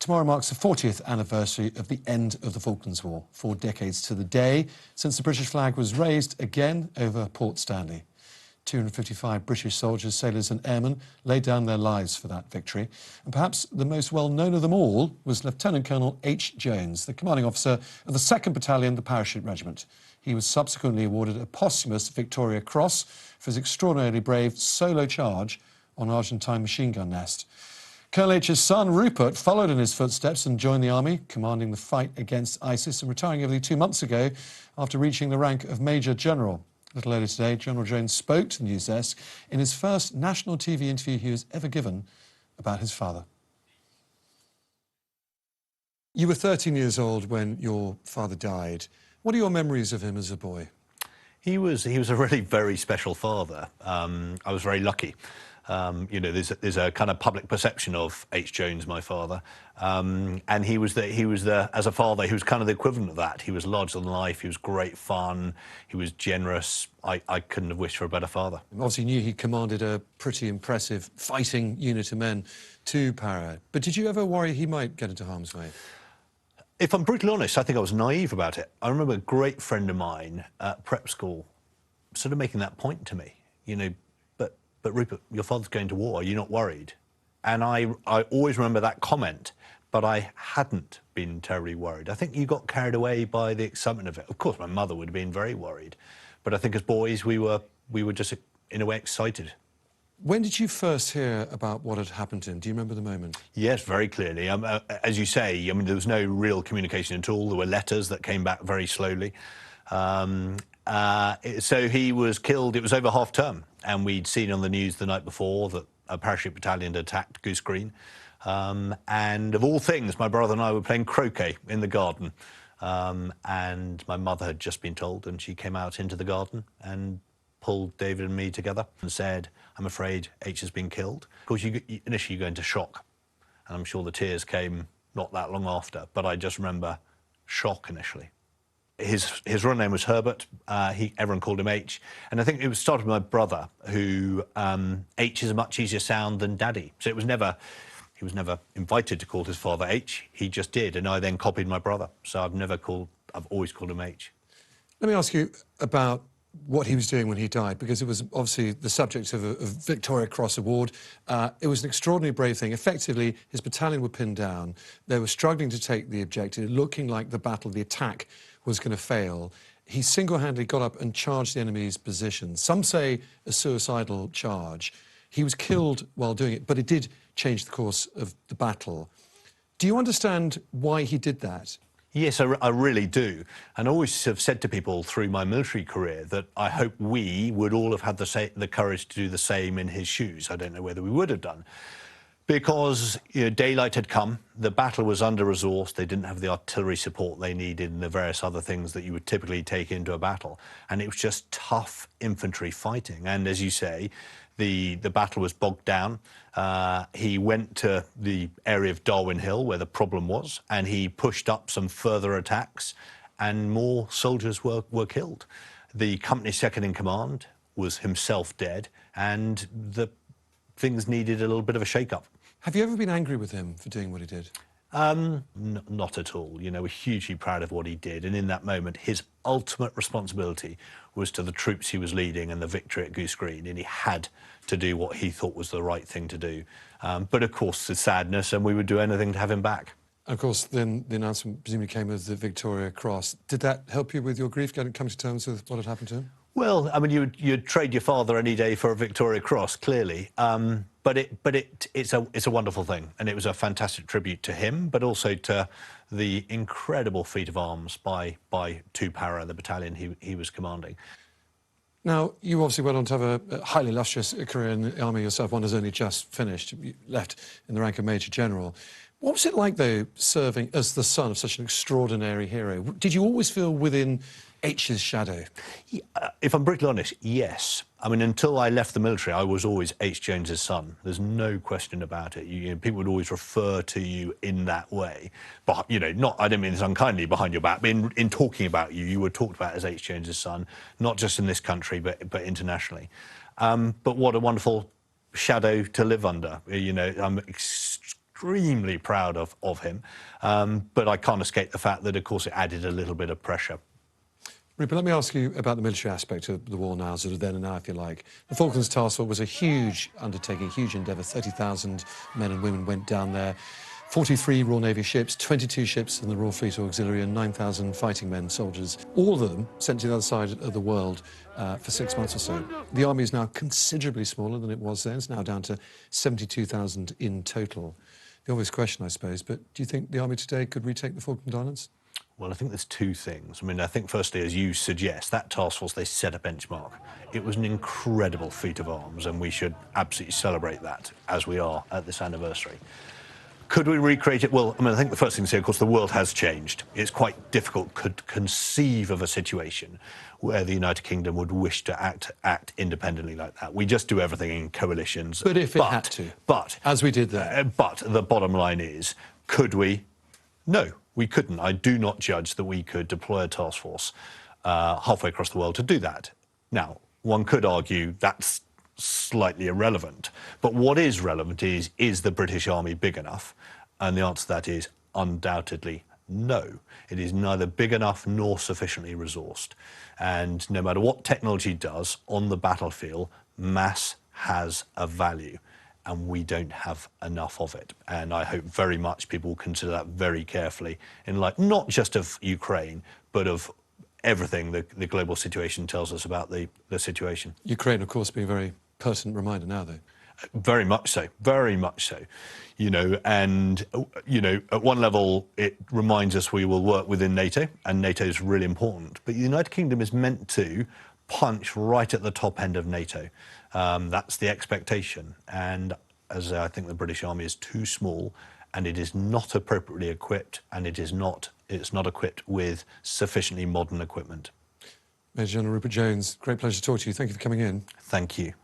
Tomorrow marks the 40th anniversary of the end of the Falklands War, 4 decades to the day since the British flag was raised again over Port Stanley. 255 British soldiers, sailors and airmen laid down their lives for that victory. And perhaps the most well-known of them all was Lieutenant Colonel H. Jones, the commanding officer of the 2nd Battalion, the Parachute Regiment. He was subsequently awarded a posthumous Victoria Cross for his extraordinarily brave solo charge on an Argentine machine gun nest. Colonel H's son, Rupert, followed in his footsteps and joined the army, commanding the fight against ISIS and retiring only 2 months ago after reaching the rank of Major General. A little earlier today, General Jones spoke to the news desk in his first national TV interview he was ever given about his father. You were 13 years old when your father died. What are your memories of him as a boy? He was a really very special father. I was very lucky. You know, there's a kind of public perception of H. Jones, my father, and he was as a father, he was kind of the equivalent of that. He was larger than life. He was great fun. He was generous. I couldn't have wished for a better father. Obviously, knew he commanded a pretty impressive fighting unit of men to Para. But did you ever worry he might get into harm's way? If I'm brutally honest, I think I was naive about it. I remember a great friend of mine at prep school sort of making that point to me, you know, but Rupert, your father's going to war, are you not worried? And I always remember that comment, but I hadn't been terribly worried. I think you got carried away by the excitement of it. Of course, my mother would have been very worried, but I think as boys, we were just, in a way, excited. When did you first hear about what had happened to him? Do you remember the moment? Yes, very clearly. As you say, I mean, there was no real communication at all. There were letters that came back very slowly. So he was killed, it was over half-term, and we'd seen on the news the night before that a parachute battalion had attacked Goose Green. And of all things, my brother and I were playing croquet in the garden. And my mother had just been told, and she came out into the garden and pulled David and me together and said, I'm afraid H has been killed. Of course, initially you go into shock, and I'm sure the tears came not that long after, but I just remember shock initially. His real name was Herbert. Everyone called him H. And I think it was started with my brother, who H is a much easier sound than Daddy. So he was never invited to call his father H. He just did, and I then copied my brother. So I've always called him H. Let me ask you about what he was doing when he died, because it was obviously the subject of a Victoria Cross award. It was an extraordinary brave thing. Effectively, his battalion were pinned down. They were struggling to take the objective, looking like the attack was going to fail. He single-handedly got up and charged the enemy's position. Some say a suicidal charge. He was killed while doing it, but it did change the course of the battle. Do you understand why he did that? Yes, I really do. And I always have said to people through my military career that I hope we would all have had the courage to do the same in his shoes. I don't know whether we would have done. Because, you know, daylight had come, the battle was under-resourced, they didn't have the artillery support they needed and the various other things that you would typically take into a battle. And it was just tough infantry fighting. And as you say, the battle was bogged down. He went to the area of Darwin Hill where the problem was, and he pushed up some further attacks, and more soldiers were killed. The company second in command was himself dead, and the things needed a little bit of a shake-up. Have you ever been angry with him for doing what he did? Not at all. You know, we're hugely proud of what he did, and in that moment, his ultimate responsibility was to the troops he was leading and the victory at Goose Green, and he had to do what he thought was the right thing to do. But of course, the sadness, and we would do anything to have him back. Of course, then the announcement presumably came as the Victoria Cross. Did that help you with your grief, coming to terms with what had happened to him? Well, I mean, you'd trade your father any day for a Victoria Cross, clearly. But it's a wonderful thing, and it was a fantastic tribute to him, but also to the incredible feat of arms by 2 Para, the battalion he was commanding. Now, you obviously went on to have a highly illustrious career in the army yourself. One has only just finished. You left in the rank of Major General. What was it like, though, serving as the son of such an extraordinary hero? Did you always feel within H's shadow? If I'm brutally honest, yes. I mean, until I left the military, I was always H. Jones's son. There's no question about it. You know, people would always refer to you in that way. But, you know, I don't mean this unkindly behind your back, but in talking about you, you were talked about as H. Jones's son, not just in this country, but internationally. But what a wonderful shadow to live under. You know, I'm extremely proud of him. But I can't escape the fact that, of course, it added a little bit of pressure. Rupert, let me ask you about the military aspect of the war now, sort of then and now, if you like. The Falklands Task Force was a huge undertaking, huge endeavour. 30,000 men and women went down there. 43 Royal Navy ships, 22 ships in the Royal Fleet Auxiliary, and 9,000 fighting men, soldiers, all of them sent to the other side of the world for 6 months or so. The army is now considerably smaller than it was then. It's now down to 72,000 in total. The obvious question, I suppose, but do you think the army today could retake the Falkland Islands? Well, I think there's two things. I mean, I think firstly, as you suggest, that task force, they set a benchmark. It was an incredible feat of arms, and we should absolutely celebrate that as we are at this anniversary. Could we recreate it? Well, I mean, I think the first thing to say, of course, the world has changed. It's quite difficult to conceive of a situation where the United Kingdom would wish to act independently like that. We just do everything in coalitions. But if it had to, as we did there. But the bottom line is, could we? No, we couldn't. I do not judge that we could deploy a task force halfway across the world to do that. Now, one could argue that's slightly irrelevant. But what is relevant is the British Army big enough? And the answer to that is undoubtedly no. It is neither big enough nor sufficiently resourced. And no matter what technology does on the battlefield, mass has a value, and we don't have enough of it. And I hope very much people will consider that very carefully in light not just of Ukraine, but of everything the global situation tells us about the situation. Ukraine, of course, being a very pertinent reminder now, though. Very much so, very much so. You know, and, you know, at one level, it reminds us we will work within NATO, and NATO is really important. But the United Kingdom is meant to punch right at the top end of NATO. That's the expectation. And as I think the British Army is too small, and it is not appropriately equipped, and it's not equipped with sufficiently modern equipment. Major General Rupert Jones, great pleasure to talk to you. Thank you for coming in. Thank you.